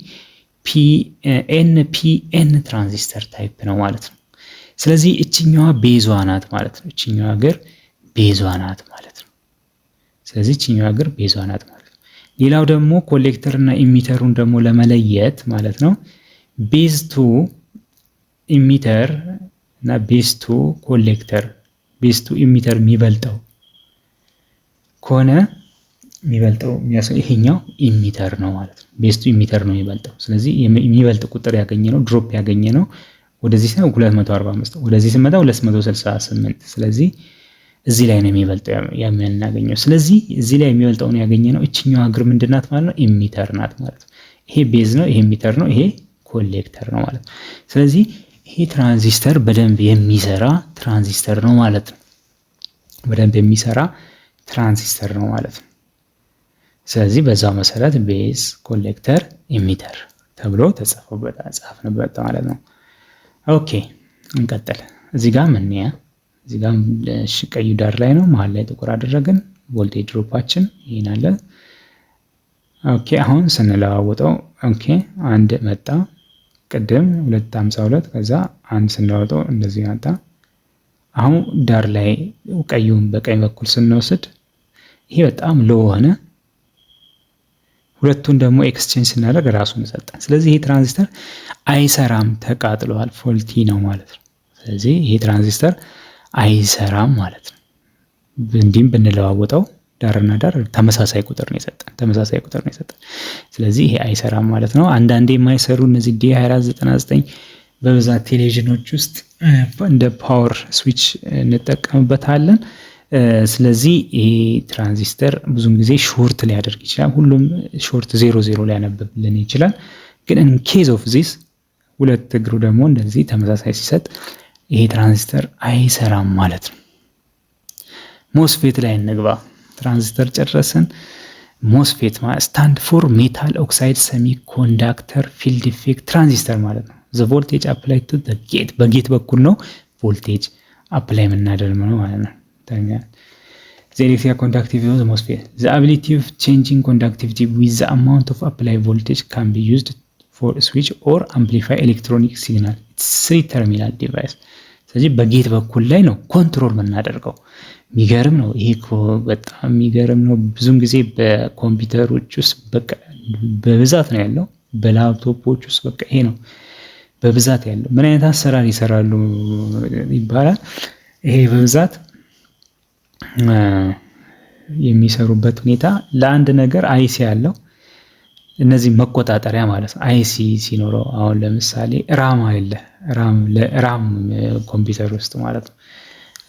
ኤን ትራንዚስተር ታይፕ ነው ማለት ነው። ስለዚህ እችኛዋ ቤዟ ናት ማለት ነው። እችኛዋ እግር ቤዟ ናት ማለት ነው። ስለዚህ እችኛዋ እግር ቤዟ ናት ማለት ነው። ሌላው ደግሞ ኮሌክተር እና ኢሚተሩን ደግሞ ለመለየት ማለት ነው ቤዝ ቱ ኢሚተር እና ቤዝ ቱ ኮሌክተር ቤዝ ቱ ኢሚተር የሚበልጠው ከሆነ የሚበልጠው ይሄኛው ኢሚተር ነው ማለት ነው። ቤዝ ቱ ኢሚተር ነው የሚበልጠው። ስለዚህ የሚበልጥ ቁጥር ያገኘነው ድሮፕ ያገኘነው ወደዚህ ነው 245 ወደዚህ ስመጣ 268። ስለዚህ እዚህ ላይ ነው የሚበልጠው የምናገኘው። ስለዚህ እዚህ ላይ የሚበልጠው ነው ያገኘነው። እችኛዋ እግር ምንድናት ማለት ነው? ኢሚተር ናት ማለት ነው። ይሄ ቤዝ ነው፣ ይሄ ኢሚተር ነው፣ ይሄ ኮሌክተር ነው ማለት ነው። ስለዚህ ይሄ ትራንዚስተር በደንብ የሚሰራ ትራንዚስተር ነው ማለት ነው። በደንብ የሚሰራ ትራንዚስተር ነው ማለት ነው። ስለዚህ በዛው መሰረት ቤዝ፣ ኮሌክተር፣ ኢሚተር ተብሎ ጻፍንበት ማለት ነው። ኦኬ እንቀጥል። እዚህ ጋር ምንያ እዚህ ጋር ቀዩ ዳር ላይ ነው፣ መሀል ላይ ጥቁር አደረግን። ቮልቴጅ ድሮፓችን ይሄን አለ። ኦኬ አሁን ስንለዋውጠው ኦኬ አንድ መጣ ቅድም 252 ከዛ አንድ ስንለዋውጠው እንደዚህ መጣ። አሁን ዳር ላይ ቀዩን በቀኝ በኩል ስንወስድ ይሄ በጣም ሎ ሆነ። ሁለቱን ደግሞ ኤክስቼንጅ ስናደርግ ራሱን ሰጠን። ስለዚህ ይሄ ትራንዚስተር አይሰራም፣ ተቃጥሏል፣ ፎልቲ ነው ማለት ነው። ስለዚህ ይሄ ትራንዚስተር አይሰራም ማለት ነው። እንዲህም ብንለዋውጠው ዳርና ዳር ተመሳሳይ ቁጥር ነው የሰጠን። ስለዚህ ይሄ አይሰራም ማለት ነው። አንዳንዴ የማይሰሩ እነዚህ ዲ2499 በብዛት ቴሌቪዥኖች ውስጥ እንደ ፓወር ስዊች እንጠቀምበታለን። ስለዚህ ይሄ ትራንዚስተር ብዙም ጊዜ ሾርት ሊያደርግ ይችላል። ሁሉም ሾርት 00 ሊያነብብልን ይችላል። ግን ኢን ኬዝ ኦፍ ዚስ ሁለት እግሩ ደግሞ እንደዚህ ተመሳሳይ ሲሰጥ ይሄ ትራንዚስተር አይሰራም ማለት ነው። ሞስፌት ላይ እንግባ። ትራንዚስተር ጨረስን። ሞስፌት ማለት ስታንድ ፎር ሜታል ኦክሳይድ ሰሚ ኮንዳክተር ፊልድ ኢፌክት ትራንዚስተር ማለት ነው። ዘ ቮልቴጅ አፕላይ ቱ ዘ ጌት፣ በጌት በኩል ነው ቮልቴጅ አፕላይ የምናደርግ ነው ማለት ነው። The electrical conductivity of the MOSFET. The ability of changing conductivity with the amount of applied voltage can be used for switch or amplify electronic signal. It's three terminal device. ስለዚህ በጌት በኩል ላይ ነው ኮንትሮል የምናደርገው። የሚገርም ነው ይሄ በጣም የሚገርም ነው። ብዙም ጊዜ በኮምፒውተሮች ውስጥ በቃ በብዛት ነው ያለው። በላፕቶፖች ውስጥ በቃ ይሄ ነው በብዛት ያለው። ምን አይነት አሰራር ይሰራሉ ይባላል። ይሄ በብዛት የሚሰሩበት ሁኔታ ለአንድ ነገር አይሲ ያለው እነዚህ መቆጣጠሪያ ማለት ነው። አይሲ ሲኖረው አሁን ለምሳሌ ራም አለ፣ ራም ኮምፒውተር ውስጥ ማለት ነው።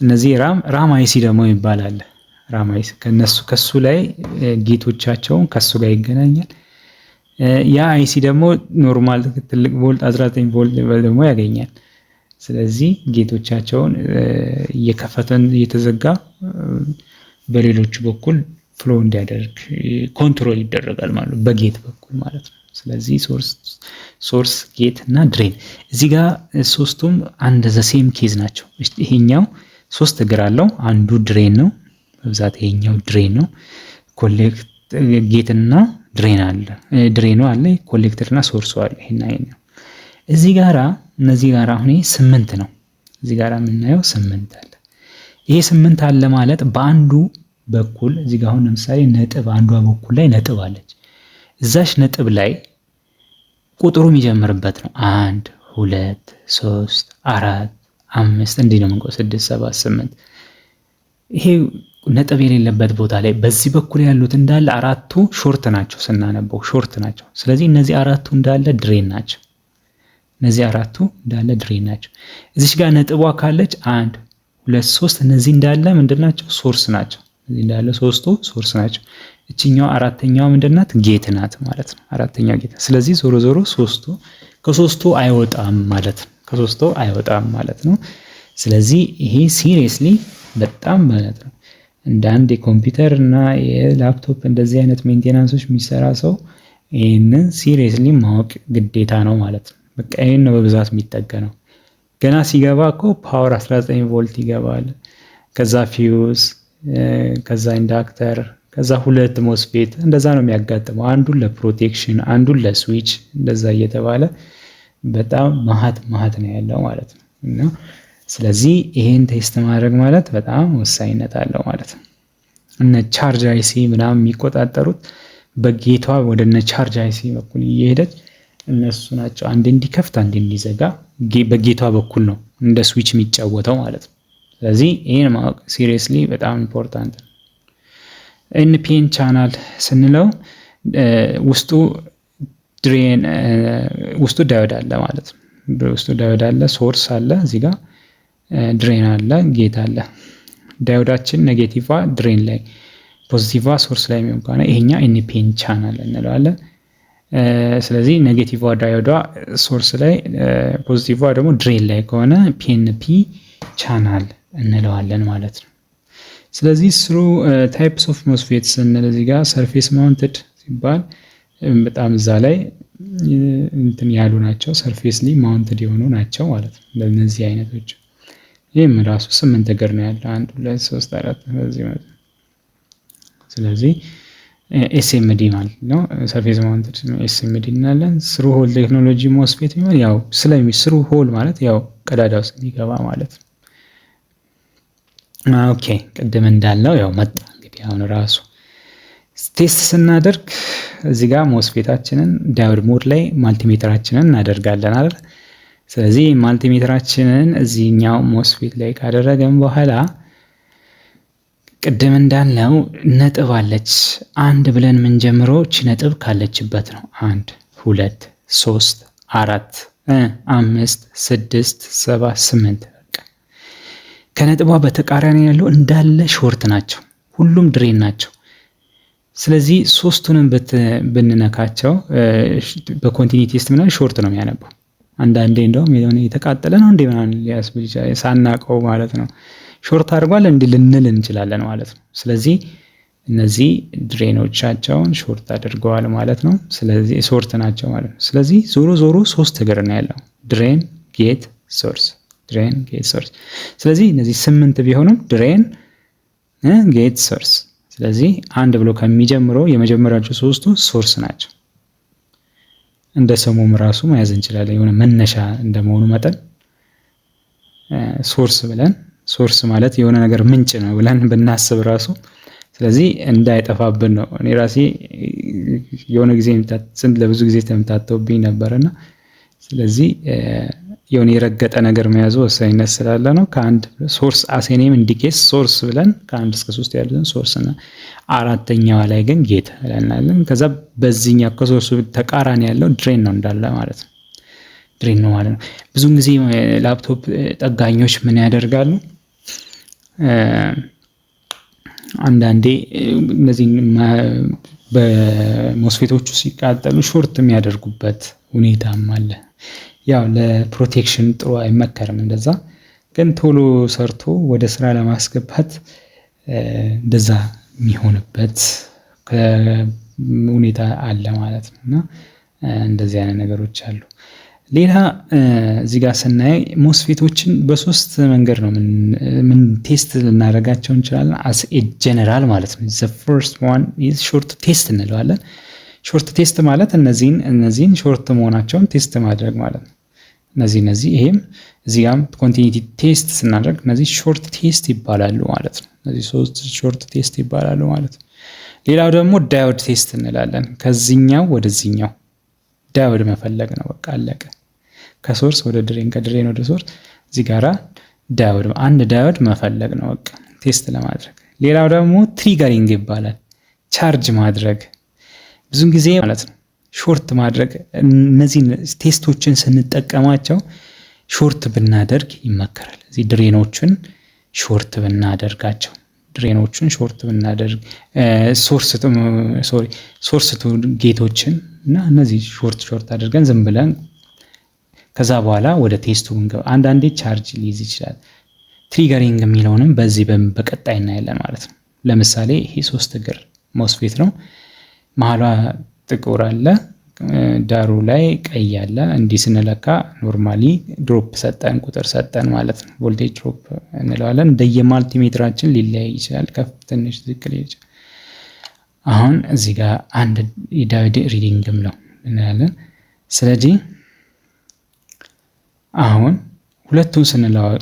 እነዚህ ራም አይሲ ደግሞ ይባላል። ራም አይሲ ከሱ ላይ ጌቶቻቸውን ከሱ ጋር ይገናኛል። ያ አይሲ ደግሞ ኖርማል ትልቅ ቮልት 19 ቮልት ደግሞ ያገኛል። ስለዚህ ጌቶቻቸውን እየከፈተን እየተዘጋ በሌሎቹ በኩል ፍሎ እንዲያደርግ ኮንትሮል ይደረጋል ማለት ነው፣ በጌት በኩል ማለት ነው። ስለዚህ ሶርስ፣ ጌት እና ድሬን እዚህ ጋር ሶስቱም አንድ ዘ ሴም ኬዝ ናቸው። ይሄኛው ሶስት እግር አለው፣ አንዱ ድሬን ነው በብዛት ይሄኛው ድሬን ነው። ጌት እና ድሬን አለ፣ ድሬኑ አለ፣ ኮሌክተር እና ሶርሱ አለ። ይሄኛው እዚህ ጋራ እነዚህ ጋራ አሁን 8 ነው። እዚህ ጋራ የምናየው 8 አለ። ይሄ 8 አለ ማለት በአንዱ በኩል እዚህ ጋር አሁን ለምሳሌ ነጥብ አንዷ በኩል ላይ ነጥብ አለች። እዛሽ ነጥብ ላይ ቁጥሩ የሚጀምርበት ነው 1 2 3 4 5 እንዲህ ነው የምንቆጥረው 6 7 8። ይሄ ነጥብ የሌለበት ቦታ ላይ በዚህ በኩል ያሉት እንዳለ አራቱ ሾርት ናቸው፣ ስናነበው ሾርት ናቸው። ስለዚህ እነዚህ አራቱ እንዳለ ድሬን ናቸው። እነዚህ አራቱ እንዳለ ድሬን ናቸው። እዚች ጋር ነጥቧ ካለች 1 2 3 እነዚህ እንዳለ ምንድናቸው? ሶርስ ናቸው። እዚህ እንዳለ ሶስቱ ሶርስ ናቸው። እቺኛው አራተኛው ምንድናት? ጌት ናት ማለት ነው። አራተኛው ጌት። ስለዚህ ዞሮ ዞሮ ከሶስቱ አይወጣም ማለት ነው። ስለዚህ ይሄ ሲሪየስሊ በጣም ማለት ነው እንደ አንድ የኮምፒውተር እና የላፕቶፕ እንደዚህ አይነት ሜንቴናንሶች የሚሰራ ሰው ይሄንን ሲሪየስሊ ማወቅ ግዴታ ነው ማለት ነው። በቃ ይሄን ነው በብዛት የሚጠገነው። ገና ሲገባ እኮ ፓወር 19 ቮልት ይገባል። ከዛ ፊውዝ፣ ከዛ ኢንዳክተር፣ ከዛ ሁለት ሞስፌት እንደዛ ነው የሚያጋጥመው። አንዱን ለፕሮቴክሽን፣ አንዱን ለስዊች እንደዛ እየተባለ በጣም ማህት ነው ያለው ማለት ነው። እና ስለዚህ ይሄን ቴስት ማድረግ ማለት በጣም ወሳኝነት አለው ማለት ነው። እነ ቻርጅ አይሲ ምናምን የሚቆጣጠሩት በጌቷ ወደ እነ ቻርጅ አይሲ በኩል እየሄደች እነሱ ናቸው አንዴ እንዲከፍት አንዴ እንዲዘጋ በጌቷ በኩል ነው እንደ ስዊች የሚጫወተው ማለት ነው። ስለዚህ ይሄን ማወቅ ሲሪየስሊ በጣም ኢምፖርታንት ነው። ኤንፒኤን ቻናል ስንለው ውስጡ ዳዮድ አለ ማለት ነው። ውስጡ ዳዮድ አለ፣ ሶርስ አለ፣ እዚህ ጋር ድሬን አለ፣ ጌት አለ። ዳዮዳችን ኔጌቲቭ ድሬን ላይ ፖዚቲቭ ሶርስ ላይ የሚሆን ከሆነ ይሄኛ ኤንፒኤን ቻናል እንለዋለን። ስለዚህ ኔጌቲቭ ዳዮዷ ሶርስ ላይ ፖዚቲቭ ደግሞ ድሬን ላይ ከሆነ ፒኤንፒ ቻናል እንለዋለን ማለት ነው። ስለዚህ ስሩ ታይፕስ ኦፍ ሞስፌት ስንል እዚህ ጋር ሰርፌስ ማውንትድ ሲባል በጣም እዛ ላይ እንትን ያሉ ናቸው፣ ሰርፌስሊ ማውንትድ የሆኑ ናቸው ማለት ነው ለነዚህ አይነቶች። ይህም ራሱ 8 እግር ነው ያለው 1 2 3 4 በዚህ ማለት ነው። ስለዚህ ኤስኤምዲ ማለት ነው ሰርፌስ ማውንትድ ኤስኤምዲ እናለን። ስሩ ሆል ቴክኖሎጂ ሞስፌት የሚሆን ያው ስሩ ሆል ማለት ያው ቀዳዳ ውስጥ የሚገባ ማለት ነው። ኦኬ ቅድም እንዳለው ያው መጣ እንግዲህ አሁን ራሱ ቴስት ስናደርግ እዚህ ጋር ሞስፌታችንን ዳዮድ ሞድ ላይ ማልቲሜተራችንን እናደርጋለን አይደል? ስለዚህ ማልቲሜተራችንን እዚህኛው ሞስፌት ላይ ካደረገን በኋላ ቅድም እንዳለው ነጥብ አለች። 1 ብለን ምን ጀምሮ እቺ ነጥብ ካለችበት ነው 1 2 3 4 5 6 7 8 በቃ ከነጥቧ በተቃራኒ ያለው እንዳለ ሾርት ናቸው፣ ሁሉም ድሬን ናቸው። ስለዚህ ሶስቱንም ብንነካቸው በኮንቲኒቲ ቴስት ምናምን ሾርት ነው የሚያነባው። አንዳንዴ እንደውም የሆነ የተቃጠለ ነው እንዴ ምናምን ሊያስብል ይችላል፣ ሳናቀው ማለት ነው። ሾርት አድርጓል እንዴ ልንል እንችላለን ማለት ነው። ስለዚህ እነዚህ ድሬኖቻቸውን ሾርት አድርገዋል ማለት ነው። ስለዚህ ሾርት ናቸው ማለት ነው። ስለዚህ ዞሮ ዞሮ 3 እግር ነው ያለው፣ ድሬን፣ ጌት፣ ሶርስ፣ ድሬን፣ ጌት፣ ሶርስ። ስለዚህ እነዚህ 8 ቢሆኑም ድሬን፣ ጌት፣ ሶርስ። ስለዚህ 1 ብሎ ከሚጀምረው የመጀመሪያዎቹ 3ቱ ሶርስ ናቸው። እንደ ስሙም ራሱ መያዝ እንችላለን። የሆነ መነሻ እንደመሆኑ መጠን ሶርስ ብለን ሶርስ ማለት የሆነ ነገር ምንጭ ነው ብለን ብናስብ ራሱ ስለዚህ እንዳይጠፋብን ነው። እኔ ራሴ የሆነ ጊዜ ለብዙ ጊዜ ተምታተውብኝ ነበርና ስለዚህ የሆነ የረገጠ ነገር መያዙ ወሳኝነት ስላለ ነው። ከአንድ ሶርስ አሴኔም ኢንዲኬት ሶርስ ብለን ከ1 እስከ 3 ያሉትን ሶርስ እና አራተኛዋ ላይ ግን ጌት ብለናለን። ከዛ በዚህኛው ከሶርሱ ተቃራኒ ያለው ድሬን ነው እንዳለ ማለት ነው። ድሬን ነው ማለት ነው። ብዙውን ጊዜ ላፕቶፕ ጠጋኞች ምን ያደርጋሉ? አንዳንዴ እነዚህ በሞስፌቶቹ ሲቃጠሉ ሾርት የሚያደርጉበት ሁኔታም አለ። ያው ለፕሮቴክሽን ጥሩ አይመከርም እንደዛ፣ ግን ቶሎ ሰርቶ ወደ ስራ ለማስገባት እንደዛ የሚሆንበት ሁኔታ አለ ማለት ነው። እና እንደዚህ አይነት ነገሮች አሉ። ሌላ እዚህ ጋር ስናይ ሞስፌቶችን በ3 መንገድ ነው ምን ቴስት ልናደርጋቸው እንችላለን። አስ ኤ ጀነራል ማለት ነው። the first one is short test እንለዋለን። ሾርት ቴስት ማለት እነዚህን ሾርት መሆናቸውን ቴስት ማድረግ ማለት ነው። እነዚህ ይሄም እዚህ ጋርም ኮንቲኒቲ ቴስት ስናደርግ እነዚህ ሾርት ቴስት ይባላሉ ማለት ነው። እነዚህ 3 ሾርት ቴስት ይባላሉ ማለት ነው። ሌላው ደግሞ ዳዮድ ቴስት እንላለን። ከዚህኛው ወደዚህኛው ዳዮድ መፈለግ ነው። በቃ አለቀ። ከሶርስ ወደ ድሬን፣ ከድሬን ወደ ሶርስ፣ እዚህ ጋራ ዳዮድ አንድ ዳዮድ መፈለግ ነው በቃ ቴስት ለማድረግ። ሌላው ደግሞ ትሪገሪንግ ይባላል። ቻርጅ ማድረግ ብዙን ጊዜ ማለት ነው። ሾርት ማድረግ እነዚህ ቴስቶችን ስንጠቀማቸው ሾርት ብናደርግ ይመከራል። እዚህ ድሬኖችን ሾርት ብናደርጋቸው ሾርት ብናደርግ ሶርስ ቱ ጌቶችን እና እነዚህ ሾርት አድርገን ዝም ብለን ከዛ በኋላ ወደ ቴስቱ እንገባ። አንዳንዴ ቻርጅ ሊይዝ ይችላል። ትሪገሪንግ የሚለውንም በዚህ በቀጣይ እናያለን ማለት ነው። ለምሳሌ ይሄ 3 እግር ሞስፌት ነው። መሀሏ ጥቁር አለ፣ ዳሩ ላይ ቀይ አለ። እንዲህ ስንለካ ኖርማሊ ድሮፕ ሰጠን ቁጥር ሰጠን ማለት ነው። ቮልቴጅ ድሮፕ እንለዋለን። እንደየማልቲሜትራችን ሊለያይ ይችላል። ከፍ ትንሽ ዝቅ ሊል ይችላል። አሁን እዚህ ጋር አንድ የዳዮድ ሪዲንግም ነው እንላለን። ስለዚህ አሁን ሁለቱን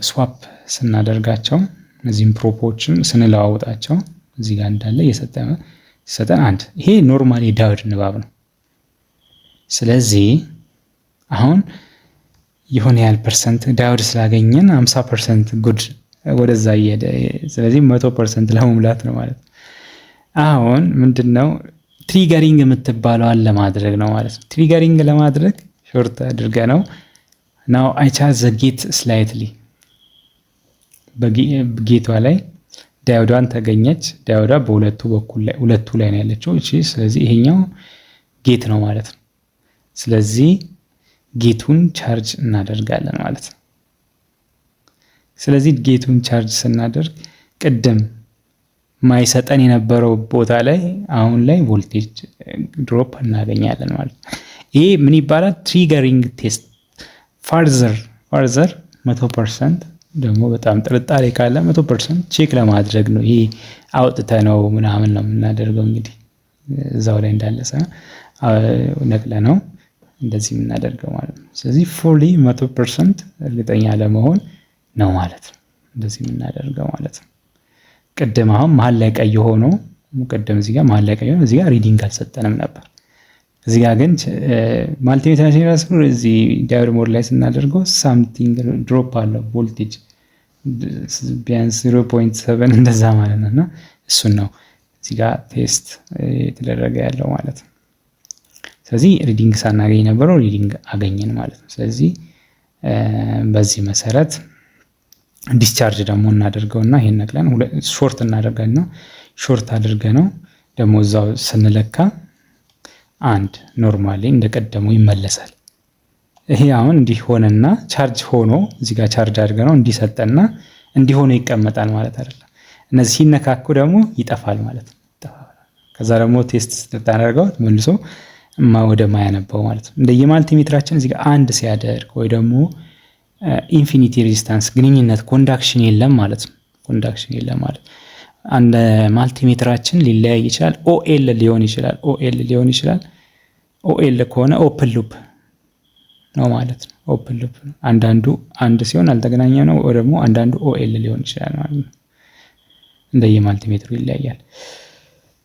ስዋፕ ስናደርጋቸው እነዚህም ፕሮፖችን ስንለዋውጣቸው እዚህ ጋር እንዳለ የሰጠን አንድ ይሄ ኖርማሊ ዳዮድ ንባብ ነው። ስለዚህ አሁን የሆነ ያህል ፐርሰንት ዳዮድ ስላገኘን 50% ጉድ ወደዛ እየሄደ ስለዚህ 100% ለመሙላት ነው ማለት ነው። አሁን ምንድነው ትሪገሪንግ የምትባለዋን ለማድረግ ነው ማለት ነው። ትሪገሪንግ ለማድረግ ሾርት አድርገ ነው ናው አይ ቻርጅ ዘ ጌት ስላይትሊ በጌቷ ላይ ዳዮዷን ተገኘች። ዳዮዷ በሁለቱ በኩል ላይ ሁለቱ ላይ ነው ያለችው እሺ። ስለዚህ ይሄኛው ጌት ነው ማለት ነው። ስለዚህ ጌቱን ቻርጅ እናደርጋለን ማለት ነው። ስለዚህ ጌቱን ቻርጅ ስናደርግ ቅድም ማይሰጠን የነበረው ቦታ ላይ አሁን ላይ ቮልቴጅ ድሮፕ እናገኛለን ማለት ነው። ይሄ ምን ይባላል? ትሪገሪንግ ቴስት። ፋርዘር 100% ደግሞ በጣም ጥርጣሬ ካለ 100% ቼክ ለማድረግ ነው። ይሄ አውጥተ ነው ምናምን ነው የምናደርገው። እንግዲህ እዛው ላይ እንዳለ ነቅለ ነው እንደዚህ የምናደርገው ማለት ነው። ስለዚህ ፉሊ 100% እርግጠኛ ለመሆን ነው ማለት ነው እንደዚህ የምናደርገው ማለት ነው። ቅድም አሁን መሀል ላይ ቀይ ሆኖ ቅድም እዚህ ጋር መሀል ላይ ቀይ ሆኖ እዚህ ጋር ሪዲንግ አልሰጠንም ነበር። እዚህ ጋር ግን ማልቲሜትራችን ራሱ እዚህ ዳዮድ ሞድ ላይ ስናደርገው ሳምቲንግ ድሮፕ አለው ቮልቴጅ ቢያንስ 0.7 እንደዛ ማለት ነው። እና እሱን ነው እዚህ ጋር ቴስት የተደረገ ያለው ማለት ነው። ስለዚህ ሪዲንግ ሳናገኝ ነበረው ሪዲንግ አገኘን ማለት ነው። ስለዚህ በዚህ መሰረት ዲስቻርጅ ደግሞ እናደርገውና ይሄን ነቅለን ሾርት እናደርገና ሾርት አድርገነው ደግሞ እዛው ስንለካ አንድ ኖርማሊ እንደቀደመው ይመለሳል። ይሄ አሁን እንዲህ ሆነና ቻርጅ ሆኖ እዚህ ጋር ቻርጅ አድርገነው እንዲሰጠና እንዲሆነ ይቀመጣል ማለት አይደለም። እነዚህ ሲነካኩ ደግሞ ይጠፋል ማለት ነው። ከዛ ደግሞ ቴስት ስታደርገው መልሶ ወደ ማያነባው ማለት ነው። እንደ የማልቲሜትራችን እዚህ ጋር አንድ ሲያደርግ ወይ ደግሞ ኢንፊኒቲ ሬዚስታንስ ግንኙነት ኮንዳክሽን የለም ማለት ነው። ኮንዳክሽን የለም ማለት አንድ ማልቲሜትራችን ሊለያይ ይችላል። ኦኤል ሊሆን ይችላል። ኦኤል ከሆነ ኦፕን ሉፕ ነው ማለት ነው። ኦፕን ሉፕ ነው። አንዳንዱ አንድ ሲሆን አልተገናኘ ነው ወይ ደግሞ አንዳንዱ ኦኤል ሊሆን ይችላል ማለት ነው። እንደየማልቲሜትሩ ይለያያል።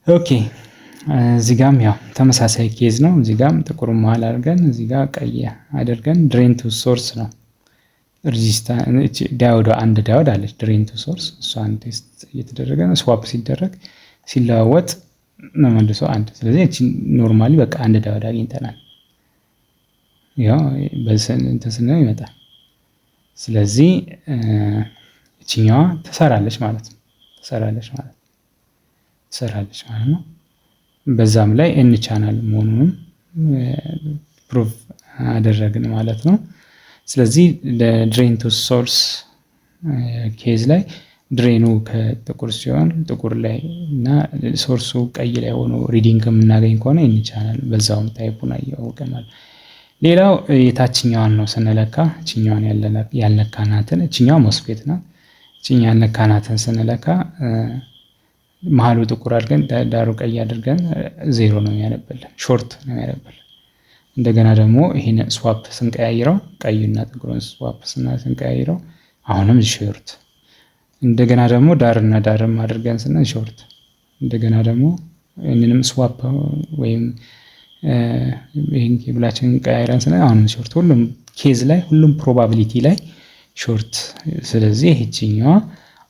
ኦኬ እዚህ ጋም ያው ተመሳሳይ ኬዝ ነው። እዚህ ጋም ጥቁር መሃል አድርገን እዚህ ጋር ቀይ አድርገን ድሬን ቱ ሶርስ ነው ሬዚስታንስ ዳዮድ አንድ ዳዮድ አለች ድሬን ቱ ሶርስ እሷን ቴስት እየተደረገ ነው። ስዋፕ ሲደረግ ሲለዋወጥ መልሶ አንድ። ስለዚህ እቺ ኖርማሊ በቃ አንድ ዳዮድ አግኝተናል። ያው በስንት ይመጣል። ስለዚህ እቺኛዋ ትሰራለች ማለት ነው። ትሰራለች ማለት ነው። በዛም ላይ ኤን ቻናል መሆኑንም ፕሩቭ አደረግን ማለት ነው። ስለዚህ ድሬን ቱ ሶርስ ኬዝ ላይ ድሬኑ ከጥቁር ሲሆን ጥቁር ላይ እና ሶርሱ ቀይ ላይ ሆኖ ሪዲንግ የምናገኝ ከሆነ ኤን ቻናል በዛውም ታይፑን ያውቀናል። ሌላው የታችኛዋን ነው ስንለካ እቺኛዋን ያልነካናትን እቺኛዋ ሞስፌት ናት። እቺኛ ያልነካናትን ስንለካ መሀሉ ጥቁር አድርገን ዳሩ ቀይ አድርገን ዜሮ ነው የሚያነብልን፣ ሾርት ነው የሚያነብልን። እንደገና ደግሞ ይሄን ስዋፕ ስንቀያይረው ቀዩና ጥቁሩን ስዋፕ ስንቀያይረው አሁንም ሾርት። እንደገና ደግሞ ዳርና ዳርም አድርገን ስናይ ሾርት። እንደገና ደግሞ ይሄንንም ስዋፕ ወይም ይሄን ኬብላችንን ቀያይረን ስናይ አሁንም ሾርት። ሁሉም ኬዝ ላይ ሁሉም ፕሮባቢሊቲ ላይ ሾርት። ስለዚህ ይህችኛዋ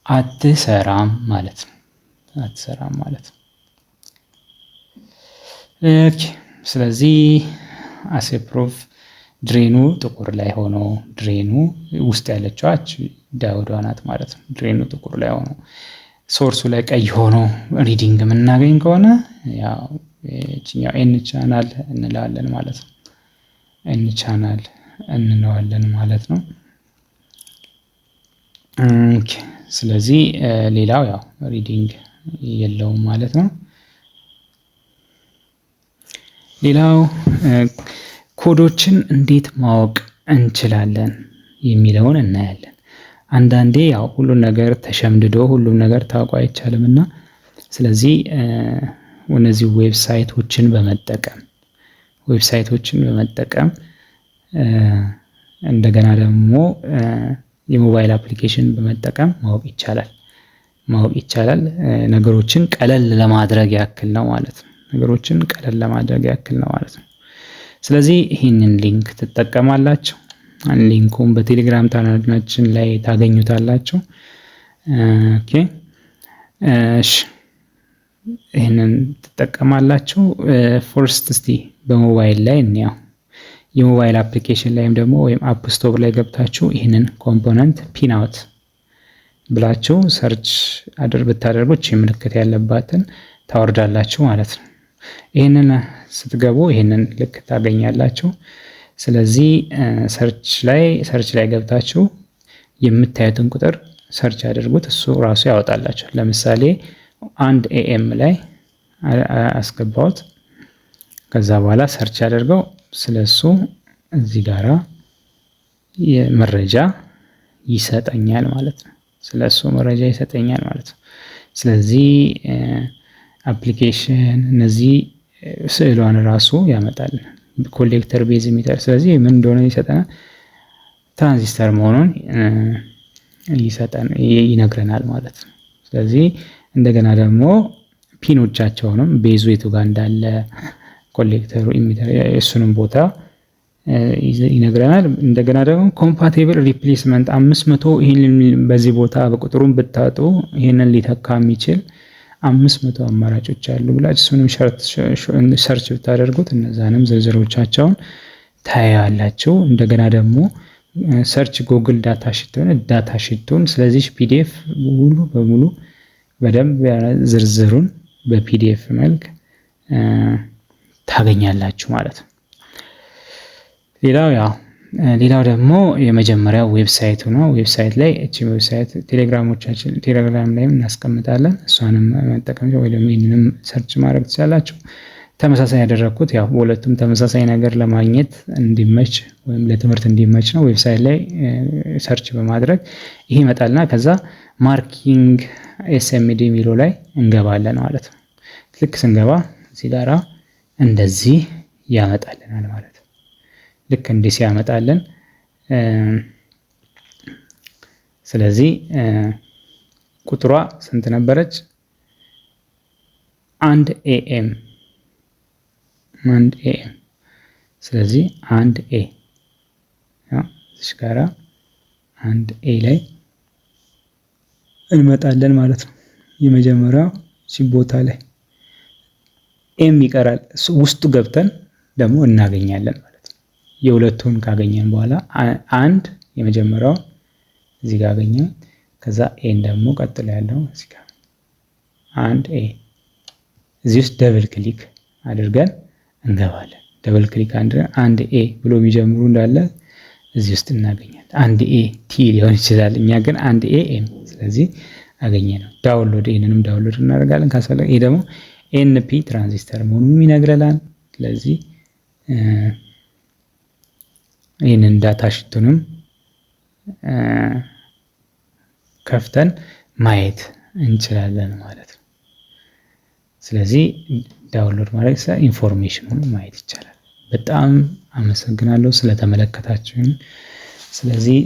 አትሰራም ማለት ነው። ኦኬ ስለዚህ አሴ ፕሩፍ ድሬኑ ጥቁር ላይ ሆኖ ድሬኑ ውስጥ ያለችው ዳዮዷ ናት ማለት ነው። ድሬኑ ጥቁር ላይ ሆኖ ሶርሱ ላይ ቀይ ሆኖ ሪዲንግ የምናገኝ ከሆነ ያው እቺኛው ኤን ቻናል እንላለን ማለት ነው። ኤን ቻናል እንለዋለን ማለት ነው። ኦኬ ስለዚህ ሌላው ያው ሪዲንግ የለውም ማለት ነው። ሌላው ኮዶችን እንዴት ማወቅ እንችላለን የሚለውን እናያለን። አንዳንዴ ያው ሁሉን ነገር ተሸምድዶ ሁሉም ነገር ታውቆ አይቻልምና ስለዚህ እነዚህ ዌብሳይቶችን በመጠቀም እንደገና ደግሞ የሞባይል አፕሊኬሽን በመጠቀም ማወቅ ይቻላል። ነገሮችን ቀለል ለማድረግ ያክል ነው ማለት ነው። ስለዚህ ይህንን ሊንክ ትጠቀማላችሁ። ሊንኩን በቴሌግራም ቻናላችን ላይ ታገኙታላችሁ። ኦኬ እሺ ይህንን ትጠቀማላችሁ። ፈርስት እስቲ በሞባይል ላይ እንያው። የሞባይል አፕሊኬሽን ላይም ደግሞ ወይም አፕ ስቶር ላይ ገብታችሁ ይህንን ኮምፖነንት ፒን አውት ብላችሁ ሰርች ብታደርጉ ምልክት ያለባትን ታወርዳላችሁ ማለት ነው። ይህንን ስትገቡ ይህንን ልክ ታገኛላችሁ። ስለዚህ ሰርች ላይ ገብታችሁ የምታዩትን ቁጥር ሰርች አድርጉት፣ እሱ ራሱ ያወጣላችሁ። ለምሳሌ 1 AM ላይ አስገባሁት። ከዛ በኋላ ሰርች አድርገው ስለሱ እዚህ ጋራ የመረጃ ይሰጠኛል ማለት ነው። ስለሱ መረጃ ይሰጠኛል ማለት ነው። ስለዚህ አፕሊኬሽን እነዚህ ስዕሏን ራሱ ያመጣል ኮሌክተር ቤዝ ሚተር። ስለዚህ ምን እንደሆነ ይሰጠናል፣ ትራንዚስተር መሆኑን ይነግረናል ማለት ነው። ስለዚህ እንደገና ደግሞ ፒኖቻቸውንም ቤዙ የቱ ጋር እንዳለ ኮሌክተሩ ኢሚተር እሱንም ቦታ ይነግረናል። እንደገና ደግሞ ኮምፓቲብል ሪፕሌስመንት 500 ይሄንን በዚህ ቦታ በቁጥሩን ብታጡ ይሄንን ሊተካ የሚችል 500 አማራጮች አሉ ብላችሁ እሱንም ሰርች ብታደርጉት እነዛንም ዝርዝሮቻቸውን ታያላችሁ። እንደገና ደግሞ ሰርች ጉግል ዳታ ሺቱን ስለዚህ ፒዲኤፍ ሙሉ በሙሉ በደንብ ዝርዝሩን በፒዲኤፍ መልክ ታገኛላችሁ ማለት ነው። ሌላው ደግሞ የመጀመሪያው ዌብሳይቱ ነው። ዌብሳይት ላይ እቺ ዌብሳይት ቴሌግራም ላይም እናስቀምጣለን። እሷንም መጠቀም ወይ ደግሞ ይሄንንም ሰርች ማድረግ ትችላላችሁ። ተመሳሳይ ያደረኩት ሁለቱም ተመሳሳይ ነገር ለማግኘት እንዲመች ወይም ለትምህርት እንዲመች ነው። ዌብሳይት ላይ ሰርች በማድረግ ይሄ ይመጣልና ከዛ ማርኪንግ ኤስኤምዲ ሚለው ላይ እንገባለን ማለት ነው። ልክ ስንገባ እዚህ ጋራ እንደዚህ ያመጣልናል ማለት ነው። ልክ እንዲህ ሲያመጣልን ስለዚህ ቁጥሯ ስንት ነበረች? 1 AM ስለዚህ 1A እዚህ ጋራ 1A ላይ እንመጣለን ማለት ነው። የመጀመሪያው ቦታ ላይ ኤም ይቀራል። ውስጡ ገብተን ደግሞ እናገኛለን ማለት ነው። የሁለቱን ካገኘን በኋላ አንድ የመጀመሪያው እዚህ ጋር አገኘን። ከዛ ኤን ደግሞ ቀጥሎ ያለው እዚህ ጋር 1A እዚህ ውስጥ ደብል ክሊክ አድርገን እንገባለን። ደብል ክሊክ አድርገን 1A ብሎ የሚጀምሩ እንዳለ እዚህ ውስጥ እናገኛለን። 1A ቲ ሊሆን ይችላል፣ እኛ ግን 1A ኤም። ስለዚህ አገኘነው። ይሄንንም ዳውንሎድ እናደርጋለን ካስፈለገ። ይሄ ደግሞ ኤንፒ ትራንዚስተር መሆኑን ይነግረናል። ስለዚህ ይህንን ዳታ ሺቱንም ከፍተን ማየት እንችላለን ማለት ነው። ስለዚህ ዳውንሎድ ማድረግ ኢንፎርሜሽኑን ማየት ይቻላል። በጣም አመሰግናለሁ ስለተመለከታችሁኝ። ስለዚህ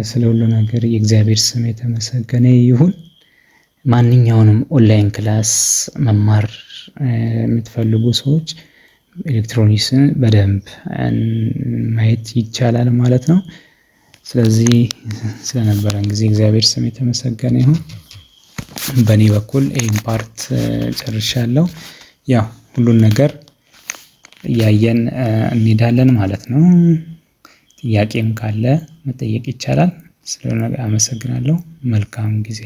ስለ ሁሉ ነገር የእግዚአብሔር ስም የተመሰገነ ይሁን። ማንኛውንም ኦንላይን ክላስ መማር የምትፈልጉ ሰዎች ኤሌክትሮኒክስን በደንብ ማየት ይቻላል ማለት ነው። ስለዚህ ስለነበረን ጊዜ እግዚአብሔር ስም የተመሰገነ ይሁን። በእኔ በኩል ይህን ፓርት ጨርሻለሁ። ሁሉን ነገር እያየን እንሄዳለን ማለት ነው። ጥያቄም ካለ መጠየቅ ይቻላል። ስለሆነ አመሰግናለሁ። መልካም ጊዜ